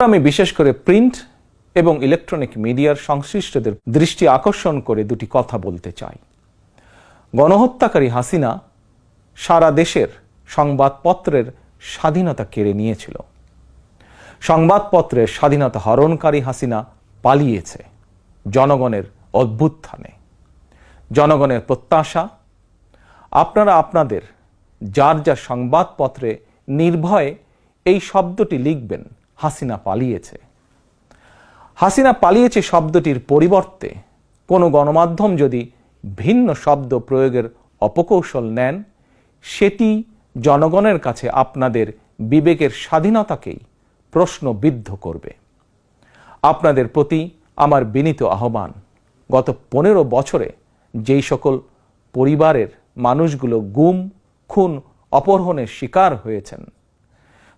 আমি বিশেষ করে প্রিন্ট এবং ইলেকট্রনিক মিডিয়ার সংশ্লিষ্টদের দৃষ্টি আকর্ষণ করে দুটি কথা বলতে চাই। গণহত্যাকারী হাসিনা সারা দেশের সংবাদপত্রের স্বাধীনতা কেড়ে নিয়েছিল। সংবাদপত্রের স্বাধীনতা হরণকারী হাসিনা পালিয়েছে জনগণের অভ্যুত্থানে। জনগণের প্রত্যাশা, আপনারা আপনাদের যার যার সংবাদপত্রে নির্ভয়ে এই শব্দটি লিখবেন, হাসিনা পালিয়েছে। হাসিনা পালিয়েছে শব্দটির পরিবর্তে কোনো গণমাধ্যম যদি ভিন্ন শব্দ প্রয়োগের অপকৌশল নেন, সেটি জনগণের কাছে আপনাদের বিবেকের স্বাধীনতাকেই প্রশ্নবিদ্ধ করবে। আপনাদের প্রতি আমার বিনীত আহ্বান, গত 15 বছরে যেই সকল পরিবারের মানুষগুলো গুম, খুন, অপহরণের শিকার হয়েছেন,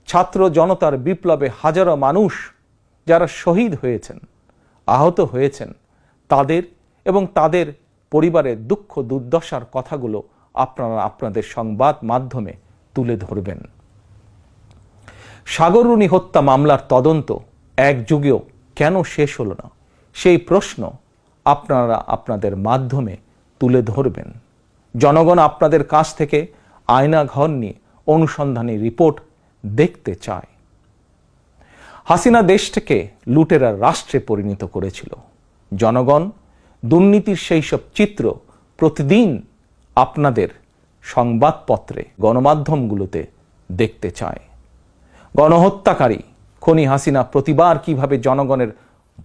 ছাত্র জনতার বিপ্লবে হাজারো মানুষ যারা শহীদ হয়েছেন, আহত হয়েছেন, তাদের এবং তাদের পরিবারের দুঃখ দুর্দশার কথাগুলো আপনারা আপনাদের সংবাদ মাধ্যমে তুলে ধরবেন। সাগররুনি হত্যা মামলার তদন্ত এক যুগেও কেন শেষ হলো না, সেই প্রশ্ন আপনারা আপনাদের মাধ্যমে তুলে ধরবেন। জনগণ আপনাদের কাছ থেকে আয়নাঘর নিয়ে অনুসন্ধানী রিপোর্ট দেখতে চায়। হাসিনা দেশটাকে লুটেরার রাষ্ট্রে পরিণত করেছিল। জনগণ দুর্নীতির সেই সব চিত্র প্রতিদিন আপনাদের সংবাদপত্রে, গণমাধ্যমগুলোতে দেখতে চায়। গণহত্যাকারী খনি হাসিনা প্রতিবার কিভাবে জনগণের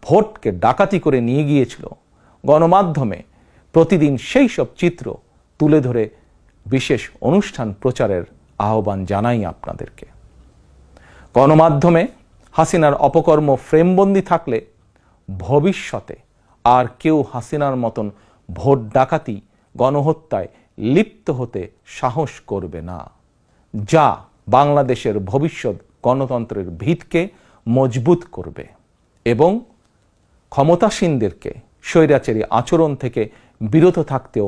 ভোটকে ডাকাতি করে নিয়ে গিয়েছিল, গণমাধ্যমে প্রতিদিন সেই সব চিত্র তুলে ধরে বিশেষ অনুষ্ঠান প্রচারের আহ্বান জানাই আপনাদেরকে। গণমাধ্যমে হাসিনার অপকর্ম ফ্রেমবন্দি থাকলে ভবিষ্যতে আর কেউ হাসিনার মতন ভোট ডাকাতি, গণহত্যায় লিপ্ত হতে সাহস করবে না, যা বাংলাদেশের ভবিষ্যৎ গণতন্ত্রের ভিতকে মজবুত করবে এবং ক্ষমতাসীনদেরকে স্বৈরাচারী আচরণ থেকে বিরত থাকতেও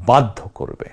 বাধ্য করবে।